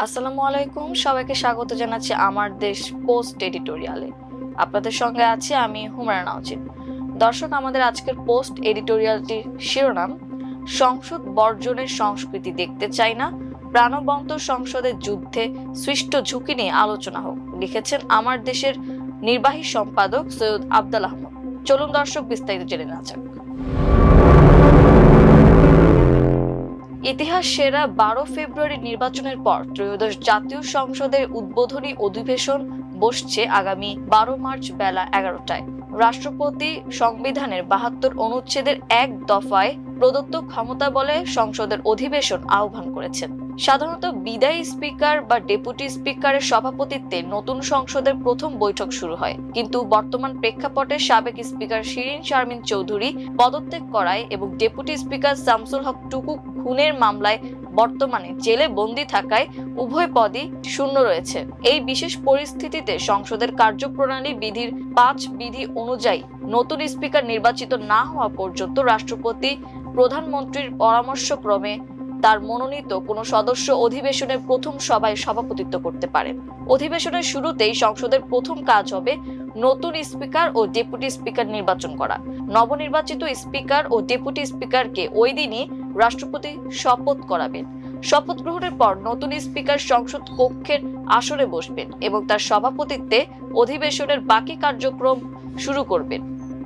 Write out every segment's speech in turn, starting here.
আসসালামু আলাইকুম, সবাইকে স্বাগত জানাচ্ছি আমার দেশ পোস্ট এডিটোরিয়ালে। আপনাদের সঙ্গে আছি আমি হুমায়রা নাওজিন। দর্শক, আমাদের আজকের পোস্ট এডিটোরিয়ালটির শিরোনাম সংসদ বর্জনের সংস্কৃতি দেখতে চাই না, প্রাণবন্ত সংসদের যুদ্ধে সৃষ্ট ঝুঁকি নিয়ে আলোচনা হোক। লিখেছেন আমার দেশের নির্বাহী সম্পাদক সৈয়দ আফজাল আহমদ। চলুন দর্শক, বিস্তারিত জেনে নেওয়া যাক। ইতিহাস সেরা 12 ফেব্রুয়ারি নির্বাচনের পর ত্রয়োদশ জাতীয় সংসদের উদ্বোধনী অধিবেশন বসছে আগামী 12 মার্চ বেলা 11টায়। রাষ্ট্রপতি সংবিধানের 72 অনুচ্ছেদের এক দফায় প্রদত্ত ক্ষমতা বলে সংসদের অধিবেশন আহ্বান করেছেন। সাধারণত বিদায়ী স্পিকার বা ডেপুটি স্পিকারের সভাপতিত্বে নতুন সংসদের প্রথম বৈঠক শুরু হয়, কিন্তু বর্তমান প্রেক্ষাপটে সাবেক স্পিকার শিরিন শারমিন চৌধুরী পদত্যাগ করায় এবং ডেপুটি স্পিকার শামসুল হক টুকু খুনের মামলায় বর্তমানে জেলে বন্দী থাকায় উভয় পদই শূন্য রয়েছে। এই বিশেষ পরিস্থিতিতে সংসদের কার্যপ্রণালী বিধির 5 বিধি অনুযায়ী নতুন স্পিকার নির্বাচিত না হওয়া পর্যন্ত রাষ্ট্রপতি প্রধানমন্ত্রীর পরামর্শক্রমে তার মনোনীত কোনো সদস্য অধিবেশনের প্রথম সভায় সভাপতিত্ব করতে পারেন। অধিবেশনের শুরুতেই সংসদের প্রথম কাজ হবে নতুন স্পিকার ও ডেপুটি স্পিকার নির্বাচন করা। নবনির্বাচিত স্পিকার ও ডেপুটি স্পিকারকে ওই দিনই রাষ্ট্রপতি শপথ করাবেন। শপথ গ্রহণের পর নতুন স্পিকার সংসদ কক্ষের আসনে বসবেন এবং তার সভাপতিত্বে অধিবেশনের বাকি কার্যক্রম শুরু করবেন।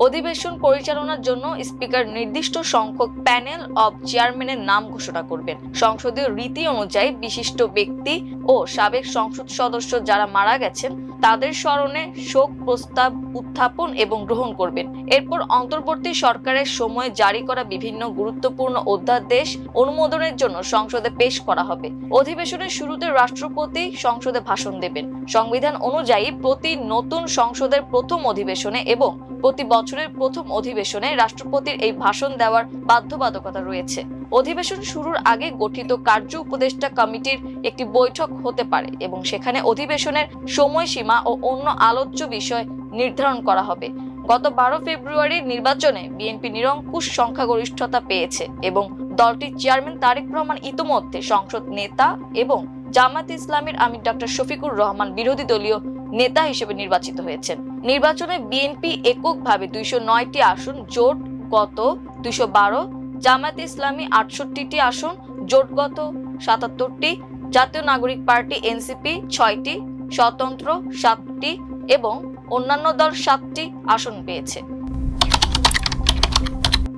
অধিবেশন পরিচালনার জন্য স্পিকার নির্দিষ্ট সংখ্যক প্যানেল অব চেয়ারম্যানের নাম ঘোষণা করবেন। সংসদীয় রীতি অনুযায়ী বিশিষ্ট ব্যক্তি ও সাবেক সংসদ সদস্য যারা মারা গেছেন তাদের স্মরণে শোক প্রস্তাব উত্থাপন এবং গ্রহণ করবেন। এরপর অন্তর্বর্তী সরকারের সময়ে জারি করা বিভিন্ন গুরুত্বপূর্ণ অধ্যাদেশ অনুমোদনের জন্য সংসদে পেশ করা হবে। অধিবেশনের শুরুতে রাষ্ট্রপতি সংসদে ভাষণ দেবেন। সংবিধান অনুযায়ী প্রতি নতুন সংসদের প্রথম অধিবেশনে এবং প্রতি বছরের প্রথম অধিবেশনে রাষ্ট্রপতির এই ভাষণ দেওয়ার বাধ্যবাধকতা রয়েছে। অধিবেশন শুরুর আগে গঠিত কার্য উপদেষ্টা কমিটির একটি বৈঠক হতে পারে এবং সেখানে অধিবেশনের সময়সীমা ও অন্য আলোচ্য বিষয় নির্ধারণ করা হবে। গত 12 ফেব্রুয়ারির নির্বাচনে বিএনপি নিরঙ্কুশ সংখ্যাগরিষ্ঠতা পেয়েছে এবং দলটির চেয়ারম্যান তারেক রহমান ইতোমধ্যে সংসদ নেতা এবং জামায়াত ইসলামীর আমির ডক্টর শফিকুর রহমান বিরোধী দলীয় নেতা হিসেবে নির্বাচিত হয়েছেন। নির্বাচনে বিএনপি এককভাবে 209টি আসন, জোটগত 212, জামায়াত ইসলামী 68টি আসন, জোটগত 77টি, জাতীয় নাগরিক পার্টি এনসিপি 6টি, স্বতন্ত্র 7টি এবং অন্যান্য দল 7টি আসন পেয়েছে।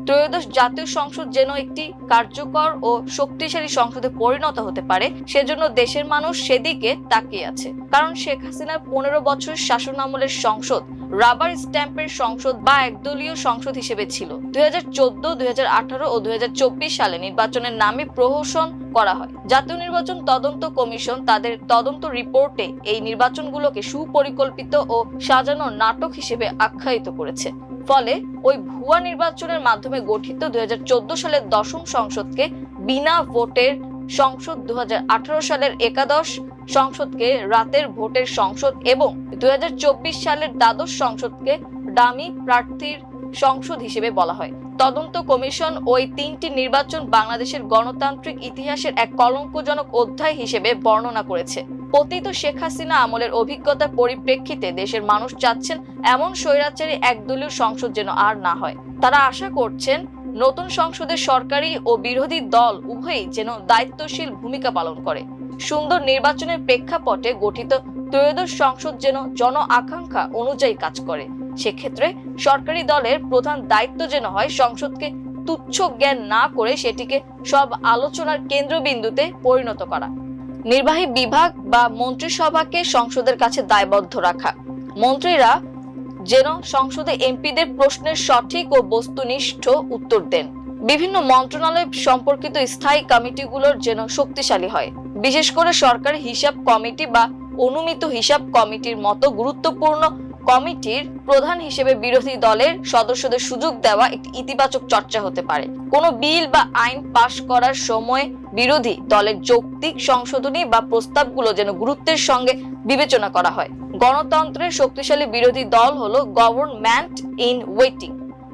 ত্রয়োদশ জাতীয় সংসদ যেন একটি কার্যকর ও শক্তিশালী সংসদে পরিণত হতে পারে সেজন্য দেশের মানুষ সেদিকে তাকিয়ে আছে। কারণ শেখ হাসিনার 15 বছর শাসন আমলের সংসদ রাবার স্ট্যাম্পের সংসদ বা একদলীয় সংসদ হিসেবে ছিল। 2014, 2018 ও 2024 সালে নির্বাচনের নামে প্রহসন করা হয়। জাতীয় নির্বাচন তদন্ত কমিশন তাদের তদন্ত রিপোর্টে এই নির্বাচনগুলোকে সুপরিকল্পিত ও সাজানো নাটক হিসেবে আখ্যায়িত করেছে। ফলে ওই ভুয়া নির্বাচনের মাধ্যমে গঠিত 2014 সালের 10ম সংসদকে বিনা ভোটের সংসদ, 2018 সালের 11শ সংসদকে রাতের ভোটের সংসদ এবং 2024 সালের 12শ সংসদকে ডামি প্রার্থীর সংসদ হিসেবে বলা হয়। তদন্ত কমিশন ওই 3টি নির্বাচন বাংলাদেশের গণতান্ত্রিক ইতিহাসের এক কলঙ্কজনক অধ্যায় হিসেবে বর্ণনা করেছে। পতিত শেখ হাসিনা আমলের অভিজ্ঞতার পরিপ্রেক্ষিতে দেশের মানুষ চাচ্ছেন এমন স্বৈরাচারী একদলীয় সংসদ যেন আর না হয়। তারা আশা করছেন নতুন সংসদের সরকারি ও বিরোধী দল উভয়ই যেন দায়িত্বশীল ভূমিকা পালন করে। সুন্দর নির্বাচনের প্রেক্ষাপটে গঠিত ত্রয়োদশ সংসদ যেন জন আকাঙ্ক্ষা অনুযায়ী কাজ করে। সেক্ষেত্রে সরকারি দলের প্রধান দায়িত্ব যেন হয় সংসদকে তুচ্ছ জ্ঞান না করে সেটিকে সব আলোচনার কেন্দ্রবিন্দুতে পরিণত করা। নির্বাহী বিভাগ বা মন্ত্রিসভাকে সংসদের কাছে দায়বদ্ধ রাখা। মন্ত্রীরা যেন সংসদে এমপিদের প্রশ্নের সঠিক ও বস্তুনিষ্ঠ উত্তর দেন। বিভিন্ন মন্ত্রণালয় সম্পর্কিত স্থায়ী কমিটিগুলোর যেন শক্তিশালী হয়। বিশেষ করে সরকারি হিসাব কমিটি বা অনুমিত হিসাব কমিটির মতো গুরুত্বপূর্ণ কমিটির প্রধান হিসেবে বিরোধী দলের সদস্যদের সুযোগ দেওয়া একটি ইতিবাচক চর্চা হতে পারে। কোনো বিল বা আইন পাশ করার সময় বিরোধী দলের যৌক্তিক সংশোধনী বা প্রস্তাবগুলো যেন গুরুত্বের সঙ্গে বিবেচনা করা হয়। গণতন্ত্রের শক্তিশালী বিরোধী দল হলো গভর্নমেন্ট ইন ওয়েটিং।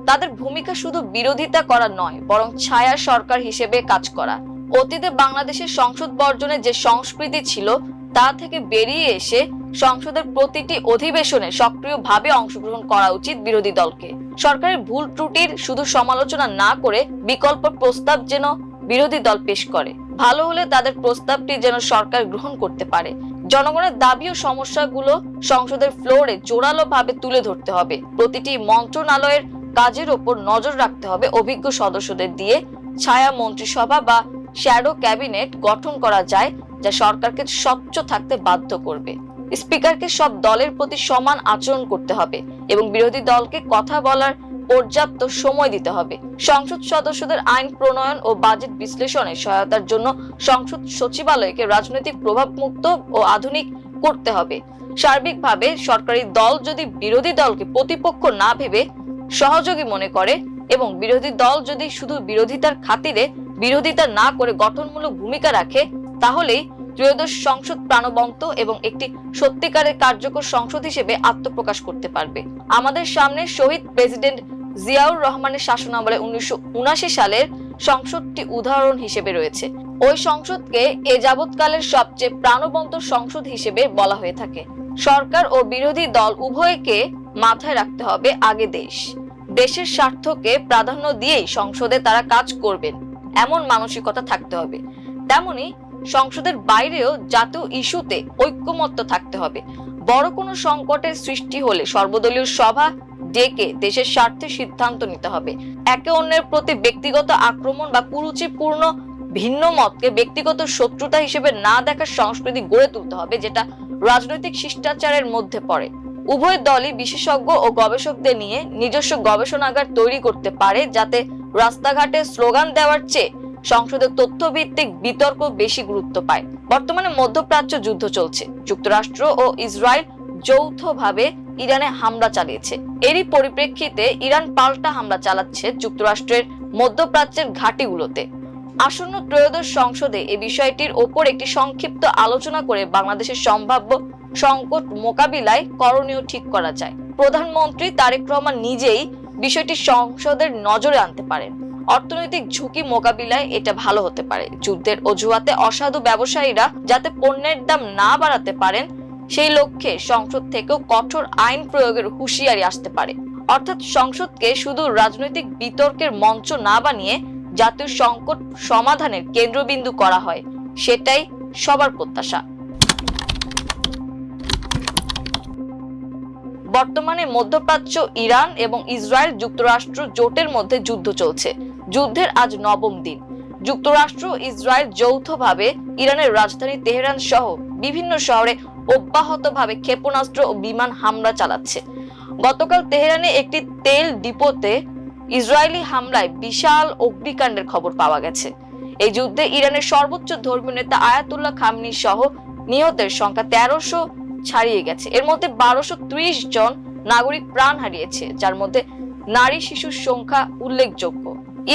তাদের ভূমিকা শুধু বিরোধিতা করা নয়, বরং ছায়া সরকার হিসেবে কাজ করা। অতীতে বাংলাদেশের সংসদ বর্জনের যে সংস্কৃতি ছিল তা থেকে বেরিয়ে এসে সংসদের প্রতিটি অধিবেশনে সক্রিয়ভাবে অংশগ্রহণ করা উচিত বিরোধী দলকে। সরকারের ভুল ত্রুটির শুধু সমালোচনা না করে বিকল্প প্রস্তাব যেন বিরোধী দল পেশ করে, ভালো হলে তাদের প্রস্তাবটি যেন সরকার গ্রহণ করতে পারে। জনগণের দাবি ও সমস্যাগুলো সংসদের ফ্লোরে জোরালোভাবে তুলে ধরতে হবে। প্রতিটি মন্ত্রণালয়ের কাজের ওপর নজর রাখতে হবে। অভিজ্ঞ সদস্যদের দিয়ে ছায়া মন্ত্রিসভা বা শ্যাডো ক্যাবিনেট গঠন করা যায়, যা সরকারকে স্বচ্ছ থাকতে বাধ্য করবে। স্পিকারকে সব দলের প্রতি সমান আচরণ করতে হবে এবং বিরোধী দলকে কথা বলার পর্যাপ্ত সময় দিতে হবে। সংসদ সদস্যদের আইন প্রণয়ন ও বাজেট বিশ্লেষণে সহায়তার জন্য সংসদ সচিবালয়কে রাজনৈতিক প্রভাবমুক্ত ও আধুনিক করতে হবে। সার্বিকভাবে সরকারি দল যদি বিরোধী দলকে প্রতিপক্ষ না ভেবে সহযোগী মনে করে এবং বিরোধী দল যদি শুধু বিরোধিতার খাতিরে বিরোধিতা না করে গঠনমূলক ভূমিকা রাখে, তাহলেই ত্রয়োদশ সংসদ প্রাণবন্ত এবং একটি সত্যিকারের কার্যকর সংসদ হিসেবে আত্মপ্রকাশ করতে পারবে। আমাদের সামনে শহীদ প্রেসিডেন্ট জিয়াউর রহমানের শাসনামলে 1979 সালের সংসদটি উদাহরণ হিসেবে রয়েছে। ওই সংসদকে এ যাবৎকালের সবচেয়ে প্রাণবন্ত সংসদ হিসেবে বলা হয়ে থাকে। সরকার ও বিরোধী দল উভয়কে মাথায় রাখতে হবে, আগে দেশের স্বার্থকে প্রাধান্য দিয়েই সংসদে তারা কাজ করবেন, এমন মানসিকতা থাকতে হবে। তেমনি সংসদের বাইরেও জাতীয় ইস্যুতে ঐক্যমত্য থাকতে হবে। বড় কোনো সংকটের সৃষ্টি হলে সর্বদলীয় সভা ডেকে দেশের স্বার্থে সিদ্ধান্ত নিতে হবে। একে অন্যের প্রতি ব্যক্তিগত আক্রমণ বা কুরুচিপূর্ণ ভিন্ন মতকে ব্যক্তিগত শত্রুতা হিসেবে না দেখার সংস্কৃতি গড়ে তুলতে হবে, যেটা রাজনৈতিক শিষ্টাচারের মধ্যে পড়ে। উভয় দলই বিশেষজ্ঞ ও গবেষকদের নিয়ে নিজস্ব গবেষণাগার তৈরি করতে পারে, যাতে রাস্তাঘাটে স্লোগান দেওয়ার চেয়ে সংসদের তথ্যভিত্তিক বিতর্ক বেশি গুরুত্ব পায়। বর্তমানে মধ্যপ্রাচ্য যুদ্ধ চলছে। যুক্তরাষ্ট্র ও ইসরায়েল যৌথভাবে ইরানে হামলা চালিয়েছে। এরই পরিপ্রেক্ষিতে ইরান পাল্টা হামলা চালাচ্ছে যুক্তরাষ্ট্রের মধ্যপ্রাচ্যের ঘাঁটিগুলোতে। আসন্ন ত্রয়োদশ সংসদে এই বিষয়টির ওপর একটি সংক্ষিপ্ত আলোচনা করে বাংলাদেশের সম্ভাব্য সংকট মোকাবিলায় করণীয় ঠিক করা যায়। প্রধানমন্ত্রী তারেক রহমান নিজেই বিষয়টি সংসদের নজরে আনতে পারেন। অর্থনৈতিক ঝুঁকি মোকাবিলায় এটা ভালো হতে পারে। যুদ্ধের অজুহাতে অসাধু ব্যবসায়ীরা যাতে পণ্যের দাম না বাড়াতে পারেন, সেই লক্ষ্যে সংসদ থেকেও কঠোর আইন প্রয়োগের হুঁশিয়ারি আসতে পারে। অর্থাৎ সংসদকে শুধু রাজনৈতিক বিতর্কের মঞ্চ না বানিয়ে জাতীয় সংকট সমাধানের কেন্দ্রবিন্দু করা হয়, সেটাই সবার প্রত্যাশা। বর্তমানে মধ্যপ্রাচ্য ইরান এবং ইসরায়েল যুক্তরাষ্ট্র জোটের মধ্যে যুদ্ধ চলছে। যুদ্ধের আজ 9ম দিন। যুক্তরাষ্ট্র ইসরায়েল যৌথভাবে ইরানের রাজধানী তেহরান সহ বিভিন্ন শহরে অব্যাহতভাবে ক্ষেপণাস্ত্র ও বিমান হামলা চালাচ্ছে। গতকাল তেহরানে একটি তেল ডিপোতে ইসরায়েলি হামলায় বিশাল অগ্নিকাণ্ডের খবর পাওয়া গেছে। এই যুদ্ধে ইরানের সর্বোচ্চ ধর্মীয় নেতা আয়াতুল্লাহ খামেনি সহ নিহতের সংখ্যা 1300 ছাড়িয়ে গেছে। এর মধ্যে 1230 জন নাগরিক প্রাণ হারিয়েছে, যার মধ্যে নারী শিশুর সংখ্যা উল্লেখযোগ্য।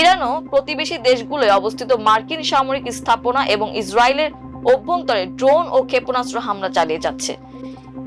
ইরানও প্রতিবেশী দেশগুলোয় অবস্থিত মার্কিন সামরিক স্থাপনা এবং ইসরায়েলের অভ্যন্তরে ড্রোন ও ক্ষেপণাস্ত্র হামলা চালিয়ে যাচ্ছে।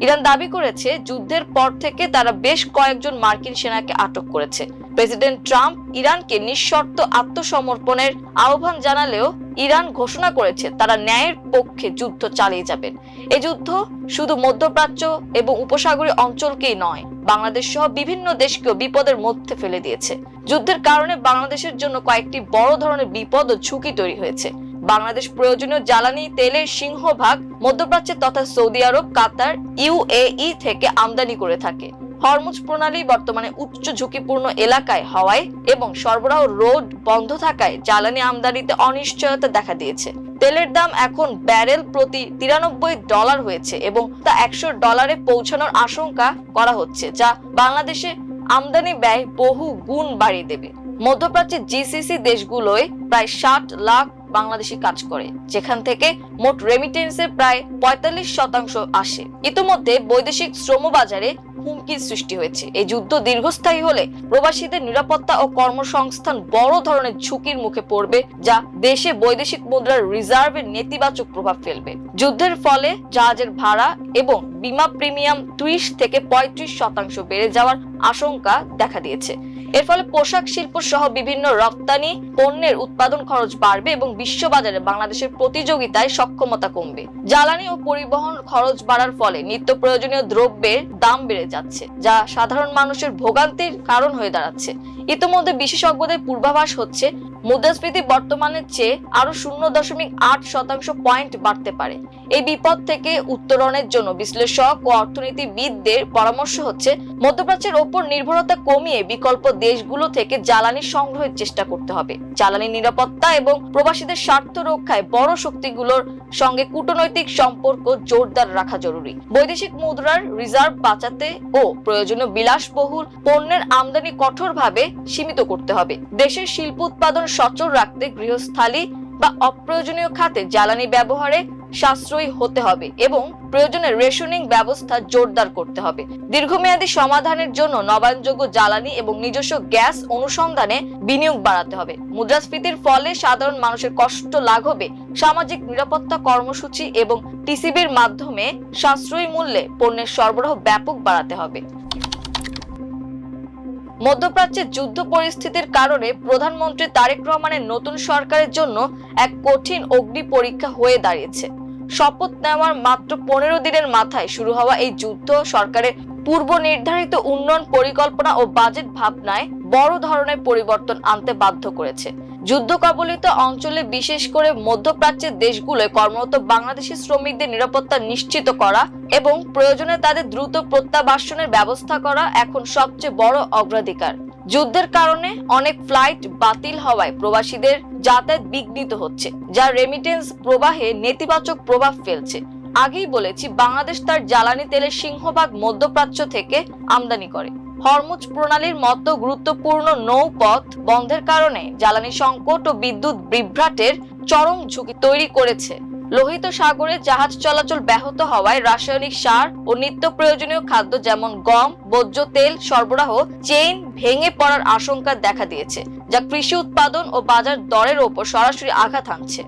ইরান দাবি করেছে যুদ্ধের পর থেকে তারা বেশ কয়েকজন মার্কিন সেনাকে আটক করেছে। প্রেসিডেন্ট ট্রাম্প ইরানকে নিঃশর্ত আত্মসমর্পণের আহ্বান জানালেও ইরান ঘোষণা করেছে তারা ন্যায়ের পক্ষে যুদ্ধ চালিয়ে যাবেন। এই যুদ্ধ শুধু মধ্যপ্রাচ্য এবং উপসাগরীয় অঞ্চলকেই নয়, বাংলাদেশ সহ বিভিন্ন দেশকেও বিপদের মধ্যে ফেলে দিয়েছে। যুদ্ধের কারণে বাংলাদেশের জন্য কয়েকটি বড় ধরনের বিপদ ও ঝুঁকি তৈরি হয়েছে। বাংলাদেশ প্রয়োজনীয় জ্বালানি তেলের সিংহভাগ মধ্যপ্রাচ্যের তথা সৌদি আরব, কাতার, ইউএই থেকে আমদানি করে থাকে। হরমুজ প্রণালী বর্তমানে উচ্চ ঝুঁকিপূর্ণ এলাকায় হওয়ায় এবং সরবরাহ রোড বন্ধ থাকায় জ্বালানি আমদানিতে অনিশ্চয়তা দেখা দিয়েছে। তেলের দাম এখন ব্যারেল প্রতি $93 হয়েছে এবং তা $100 পৌঁছানোর আশঙ্কা করা হচ্ছে, যা বাংলাদেশে আমদানি ব্যয় বহু গুণ বাড়িয়ে দেবে। মধ্যপ্রাচ্যের জিসিসি দেশগুলোয় প্রায় 60 লাখ বাংলাদেশি কাজ করে, যেখান থেকে মোট রেমিটেন্সের প্রায় 45% আসে। ইতিমধ্যে বৈদেশিক শ্রম বাজারে হুমকির সৃষ্টি হয়েছে। এই যুদ্ধ দীর্ঘস্থায়ী হলে প্রবাসীদের নিরাপত্তা ও কর্মসংস্থান বড় ধরনের ঝুঁকির মুখে পড়বে, যা দেশে বৈদেশিক মুদ্রার রিজার্ভের নেতিবাচক প্রভাব ফেলবে। যুদ্ধের ফলে জাহাজের ভাড়া এবং বীমা প্রিমিয়াম 30 থেকে 35% বেড়ে যাওয়ার আশঙ্কা দেখা দিয়েছে। এর ফলে পোশাক শিল্প সহ বিভিন্ন রপ্তানি পণ্যের উৎপাদন খরচ বাড়বে এবং বিশ্ববাজারে বাংলাদেশের প্রতিযোগিতায় সক্ষমতা কমবে। জ্বালানি ও পরিবহন খরচ বাড়ার ফলে নিত্য প্রয়োজনীয় দ্রব্যের দাম বেড়ে যাচ্ছে, যা সাধারণ মানুষের ভোগান্তির কারণ হয়ে দাঁড়াচ্ছে। ইতিমধ্যে বিশেষজ্ঞদের পূর্বাভাস হচ্ছে মুদ্রাস্ফীতি বর্তমানের চেয়ে আরো 0.8% পয়েন্ট বাড়তে পারে। এই বিপদ থেকে উত্তরণের জন্য বিশ্লেষক ও অর্থনীতিবিদদের পরামর্শ হচ্ছে মধ্যপ্রাচ্যের ওপর নির্ভরতা কমিয়ে বিকল্প দেশগুলো থেকে জ্বালানি সংগ্রহের চেষ্টা করতে হবে। জ্বালানি নিরাপত্তা এবং প্রবাসীদের স্বার্থ রক্ষায় বড় শক্তিগুলোর সঙ্গে কূটনৈতিক সম্পর্ক জোরদার রাখা জরুরি। বৈদেশিক মুদ্রার রিজার্ভ বাঁচাতে ও প্রয়োজনীয় বিলাসবহুল পণ্যের আমদানি কঠোরভাবে সীমিত করতে হবে। দেশের শিল্প উৎপাদন সচল রাখতে গৃহস্থালী বা অপ্রয়োজনীয় খাতে জ্বালানি ব্যবহারে সাশ্রয়ী হতে হবে এবং প্রয়োজনে রেশনিং ব্যবস্থা জোরদার করতে হবে। দীর্ঘমেয়াদী সমাধানের জন্য নবায়নযোগ্য জ্বালানি এবং নিজস্ব গ্যাস অনুসন্ধানে বিনিয়োগ বাড়াতে হবে। মুদ্রাস্ফীতির ফলে সাধারণ মানুষের কষ্ট লাঘবে সামাজিক নিরাপত্তা কর্মসূচি এবং টিসিবির মাধ্যমে সাশ্রয়ী মূল্যে পণ্যের সরবরাহ ব্যাপক বাড়াতে হবে। মধ্যপ্রাচ্যের যুদ্ধ পরিস্থিতির কারণে প্রধানমন্ত্রী তারেক রহমানের নতুন সরকারের জন্য এক কঠিন অগ্নি পরীক্ষা হয়ে দাঁড়িয়েছে। শপথ নেওয়ার মাত্র 15 দিনের মাথায় শুরু হওয়া এই যুদ্ধ সরকারের পূর্ব নির্ধারিত উন্নয়ন পরিকল্পনা ও বাজেট ভাবনায় বড় ধরনের পরিবর্তন আনতে বাধ্য করেছে। যুদ্ধ কবলিত অঞ্চলে বিশেষ করে মধ্যপ্রাচ্যের দেশগুলোয় কর্মরত বাংলাদেশি শ্রমিকদের নিরাপত্তা নিশ্চিত করা এবং প্রয়োজনে তাদের দ্রুত প্রত্যাবাসনের ব্যবস্থা করা এখন সবচেয়ে বড় অগ্রাধিকার। যুদ্ধের কারণে অনেক ফ্লাইট বাতিল হওয়ায় প্রবাসীদের যাতায়াত বিঘ্নিত হচ্ছে, যা রেমিটেন্স প্রবাহে নেতিবাচক প্রভাব ফেলছে। আগেই বলেছি, বাংলাদেশ তার জ্বালানি তেলের সিংহভাগ মধ্যপ্রাচ্য থেকে আমদানি করে। হরমুজ প্রণালীর মতো গুরুত্বপূর্ণ নৌপথ বন্ধের কারণে জ্বালানি সংকট ও বিদ্যুৎ বিভ্রাটের চরম ঝুঁকি তৈরি করেছে। লোহিত সাগরে জাহাজ চলাচল ব্যাহত হওয়ায় রাসায়নিক সার ও নিত্য প্রয়োজনীয় খাদ্য যেমন গম, ভোজ্য তেল সরবরাহ চেইন ভেঙে পড়ার আশঙ্কা দেখা দিয়েছে, যা কৃষি উৎপাদন ও বাজার দরের ওপর সরাসরি আঘাত হানছে।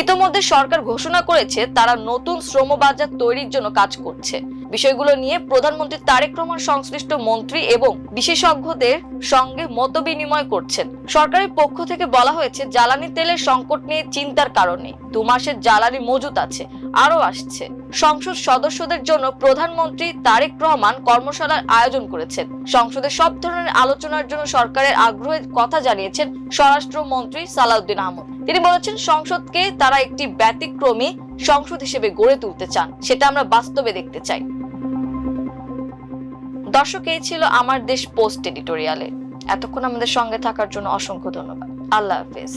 ইতোমধ্যে সরকার ঘোষণা করেছে তারা নতুন শ্রম বাজার তৈরির জন্য কাজ করছে। বিষয়গুলো নিয়ে প্রধানমন্ত্রী তারেক রহমান সংশ্লিষ্ট মন্ত্রী এবং বিশেষজ্ঞদের সঙ্গে মতবিনিময় করছেন। সরকারের পক্ষ থেকে বলা হয়েছে, জ্বালানি তেলের সংকট নিয়ে চিন্তার কারণে 2 মাসের জ্বালানি মজুত আছে, আরো আসছে। সংসদ সদস্যদের জন্য প্রধানমন্ত্রী তারেক রহমান কর্মশালার আয়োজন করেছেন। সংসদে সব ধরনের আলোচনার জন্য সরকারের আগ্রহের কথা জানিয়েছেন স্বরাষ্ট্রমন্ত্রী সালাউদ্দিন আহমদ। তিনি বলেছেন, সংসদকে তারা একটি ব্যতিক্রমী সংসদ হিসেবে গড়ে তুলতে চান, সেটা আমরা বাস্তবে দেখতে চাই। দর্শক, এই ছিল আমার দেশ পোস্ট এডিটোরিয়ালে। এতক্ষণ আমাদের সঙ্গে থাকার জন্য অসংখ্য ধন্যবাদ। আল্লাহ হাফেজ।